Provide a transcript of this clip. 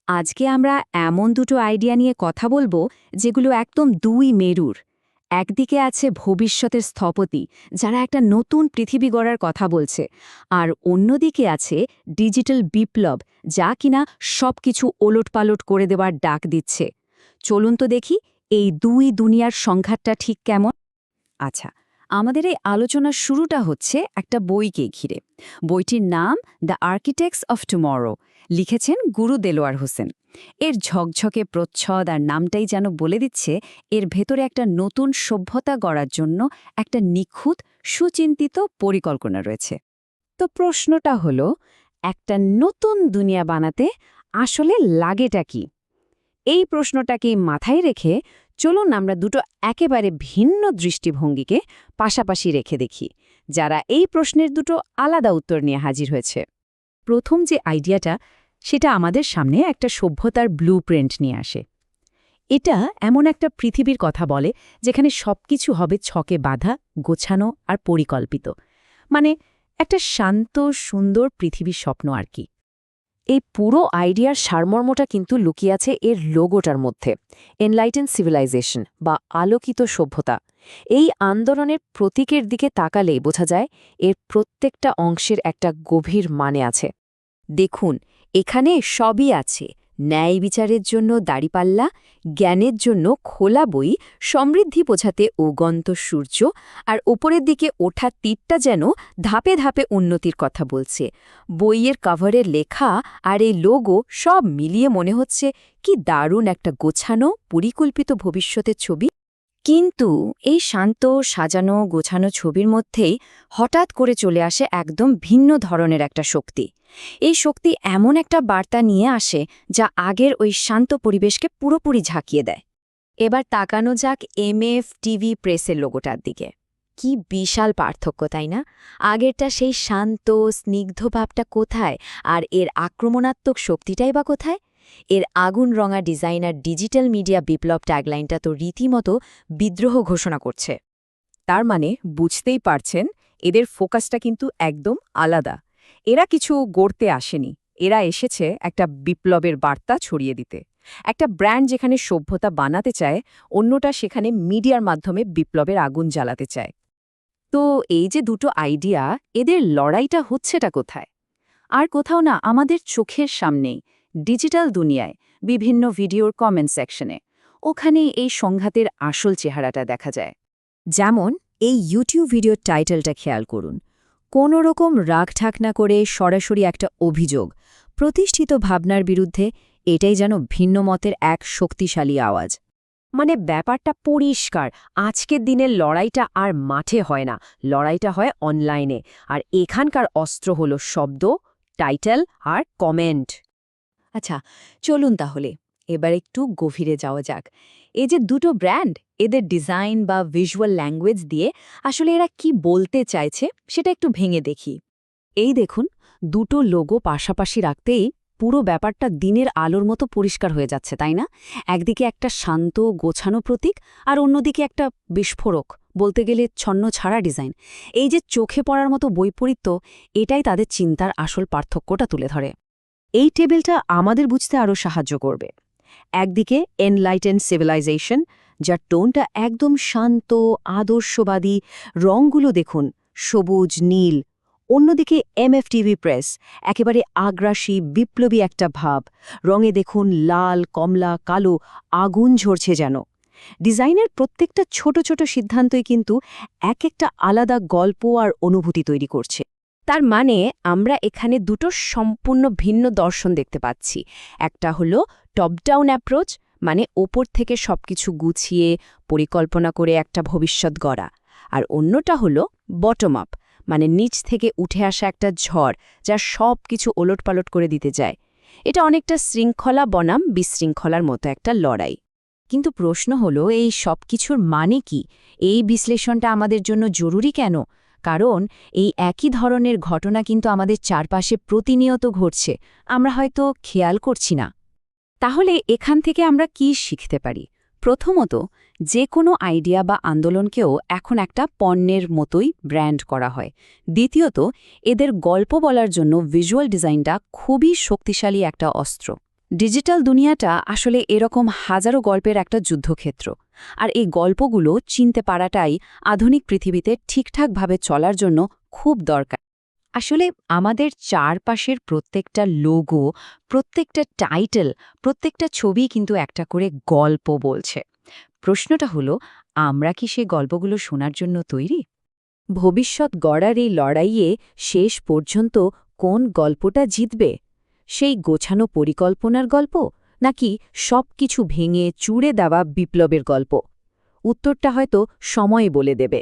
আজকে আমরা এমন দুটো আইডিয়া নিয়ে কথা বলবো যেগুলো একদম দুই মেরুর। একদিকে আছে ভবিষ্যতের স্থপতি, যারা একটা নতুন পৃথিবী গড়ার কথা বলছে, আর অন্যদিকে আছে ডিজিটাল বিপ্লব, যা কিনা সবকিছু ওলটপালট করে দেওয়ার ডাক দিচ্ছে। চলুন তো দেখি এই দুই দুনিয়ার সংঘাতটা ঠিক কেমন। আচ্ছা, আমাদের এই আলোচনার শুরুটা হচ্ছে একটা বইকে ঘিরে। বইটির নাম দ্য আর্কিটেক্টস অফ টুমরো, লিখেছেন গুরু দেলোয়ার হোসেন। এর ঝকঝকে প্রচ্ছদ আর নামটাই যেন বলে দিচ্ছে এর ভেতরে একটা নতুন সভ্যতা গড়ার জন্য একটা নিখুঁত সুচিন্তিত পরিকল্পনা রয়েছে। তো প্রশ্নটা হলো, একটা নতুন দুনিয়া বানাতে আসলে লাগেটা কি? এই প্রশ্নটাকেই মাথায় রেখে চলুন আমরা দুটো একেবারে ভিন্ন দৃষ্টিভঙ্গিকে পাশাপাশি রেখে দেখি, যারা এই প্রশ্নের দুটো আলাদা উত্তর নিয়ে হাজির হয়েছে। প্রথম যে আইডিয়াটা, সেটা আমাদের সামনে একটা সভ্যতার ব্লুপ্রিন্ট নিয়ে আসে। এটা এমন একটা পৃথিবীর কথা বলে যেখানে সবকিছু হবে ছকে বাঁধা, গোছানো আর পরিকল্পিত। মানে একটা শান্ত সুন্দর পৃথিবীর স্বপ্ন আর কি। এই পুরো আইডিয়ার সারমর্মটা কিন্তু লুকিয়ে আছে এর লোগোটার মধ্যে, এনলাইটেন সিভিলাইজেশন বা আলোকিত সভ্যতা। এই আন্দোলনের প্রতীকের দিকে তাকালেই বোঝা যায় এর প্রত্যেকটা অংশের একটা গভীর মানে আছে। দেখুন, এখানে সবই আছে: ন্যায় বিচারের জন্য দাড়িপাল্লা, জ্ঞানের জন্য খোলা বই, সমৃদ্ধি বোঝাতে উগন্ত সূর্য, আর ওপরের দিকে ওঠা তীরটা যেন ধাপে ধাপে উন্নতির কথা বলছে। বইয়ের কভারের লেখা আর এই লোগো সব মিলিয়ে মনে হচ্ছে কি দারুণ একটা গোছানো পরিকল্পিত ভবিষ্যতের ছবি। কিন্তু এই শান্ত সাজানো গোছানো ছবির মধ্যেই হঠাৎ করে চলে আসে একদম ভিন্ন ধরনের একটা শক্তি। এই শক্তি এমন একটা বার্তা নিয়ে আসে যা আগের ওই শান্ত পরিবেশকে পুরোপুরি ঝাঁকিয়ে দেয়। এবার তাকানো যাক এমএফ টিভি প্রেসের লোগোটার দিকে। কি বিশাল পার্থক্য, তাই না? আগেরটা সেই শান্ত স্নিগ্ধ ভাবটা কোথায়, আর এর আক্রমণাত্মক শক্তিটাই বা কোথায়? এর আগুন রঙা ডিজাইন আর ডিজিটাল মিডিয়া বিপ্লব ট্যাগলাইনটা তো রীতিমতো বিদ্রোহ ঘোষণা করছে। তার মানে বুঝতেই পারছেন, এদের ফোকাসটা কিন্তু একদম আলাদা। এরা কিছু গড়তে আসেনি, এরা এসেছে একটা বিপ্লবের বার্তা ছড়িয়ে দিতে। একটা ব্র্যান্ড যেখানে সভ্যতা বানাতে চায়, অন্যটা সেখানে মিডিয়ার মাধ্যমে বিপ্লবের আগুন জ্বালাতে চায়। তো এই যে দুটো আইডিয়া, এদের লড়াইটা হচ্ছেটা কোথায়? আর কোথাও না, আমাদের চোখের সামনেই, ডিজিটাল দুনিয়ায়, বিভিন্ন ভিডিওর কমেন্ট সেকশনে। ওখানেই এই সংঘাতের আসল চেহারাটা দেখা যায়। যেমন এই ইউটিউব ভিডিওর টাইটেলটা খেয়াল করুন। কোনো রকম রাগঢাক না করে সরাসরি একটা অভিযোগ, প্রতিষ্ঠিত ভাবনার বিরুদ্ধে। এটাই যেন ভিন্ন মতের এক শক্তিশালী আওয়াজ। মানে ব্যাপারটা পরিষ্কার, আজকের দিনের লড়াইটা আর মাঠে হয় না, লড়াইটা হয় অনলাইনে। আর এখানকার অস্ত্র হলো শব্দ, টাইটেল আর কমেন্ট। আচ্ছা, চলুন তাহলে এবার একটু গভীরে যাওয়া যাক। এই যে দুটো ব্র্যান্ড, এদের ডিজাইন বা ভিজুয়াল ল্যাঙ্গুয়েজ দিয়ে আসলে এরা কি বলতে চাইছে সেটা একটু ভেঙে দেখি। এই দেখুন, দুটো লোগো পাশাপাশি রাখতেই পুরো ব্যাপারটা দিনের আলোর মতো পরিষ্কার হয়ে যাচ্ছে, তাই না? একদিকে একটা শান্ত গোছানো প্রতীক, আর অন্যদিকে একটা বিস্ফোরক, বলতে গেলে ছন্ন ছাড়া ডিজাইন। এই যে চোখে পড়ার মতো বৈপরীত্য, এটাই তাদের চিন্তার আসল পার্থক্যটা তুলে ধরে। এই টেবিলটা আমাদের বুঝতে আরও সাহায্য করবে। একদিকে এনলাইটেন সিভিলাইজেশন, যার টোনটা একদম শান্ত আদর্শবাদী, রঙগুলো দেখুন সবুজ নীল। অন্যদিকে এমএফটিভি প্রেস, একেবারে আগ্রাসী বিপ্লবী একটা ভাব, রঙে দেখুন লাল কমলা কালো, আগুন ঝরছে যেন। ডিজাইনের প্রত্যেকটা ছোট ছোট সিদ্ধান্তই কিন্তু এক একটা আলাদা গল্প আর অনুভূতি তৈরি করছে। তার মানে আমরা এখানে দুটো সম্পূর্ণ ভিন্ন দর্শন দেখতে পাচ্ছি। একটা হলো টপ ডাউন অ্যাপ্রোচ, মানে ওপর থেকে সবকিছু গুছিয়ে পরিকল্পনা করে একটা ভবিষ্যৎ গড়া। আর অন্যটা হলো বটম আপ, মানে নিচ থেকে উঠে আসা একটা ঝড় যা সব কিছু ওলটপালট করে দিতে যায়। এটা অনেকটা শৃঙ্খলা বনাম বিশৃঙ্খলার মতো একটা লড়াই। কিন্তু প্রশ্ন হলো, এই সব কিছুর মানে কি? এই বিশ্লেষণটা আমাদের জন্য জরুরি কেন? কারণ এই একই ধরনের ঘটনা কিন্তু আমাদের চারপাশে প্রতিনিয়ত ঘটছে, আমরা হয়তো খেয়াল করছি না। তাহলে এখান থেকে আমরা কি শিখতে পারি? প্রথমত, যে কোনো আইডিয়া বা আন্দোলনকেও এখন একটা পণ্যের মতোই ব্র্যান্ড করা হয়। দ্বিতীয়ত, এদের গল্প বলার জন্য ভিজুয়াল ডিজাইনটা খুবই শক্তিশালী একটা অস্ত্র। ডিজিটাল দুনিয়াটা আসলে এরকম হাজারো গল্পের একটা যুদ্ধক্ষেত্র, আর এই গল্পগুলো চিনতে পারাটাই আধুনিক পৃথিবীতে ঠিকঠাকভাবে চলার জন্য খুব দরকার। আসলে আমাদের চারপাশের প্রত্যেকটা লোগো, প্রত্যেকটা টাইটেল, প্রত্যেকটা ছবি কিন্তু একটা করে গল্প বলছে। প্রশ্নটা হলো, আমরা কি সেই গল্পগুলো শোনার জন্য তৈরি? ভবিষ্যৎ গড়ার এই লড়াইয়ে শেষ পর্যন্ত কোন গল্পটা জিতবে? সেই গোছানো পরিকল্পনার গল্প, নাকি সবকিছু ভেঙে চুড়ে দেওয়া বিপ্লবের গল্প? উত্তরটা হয়তো সময় বলে দেবে।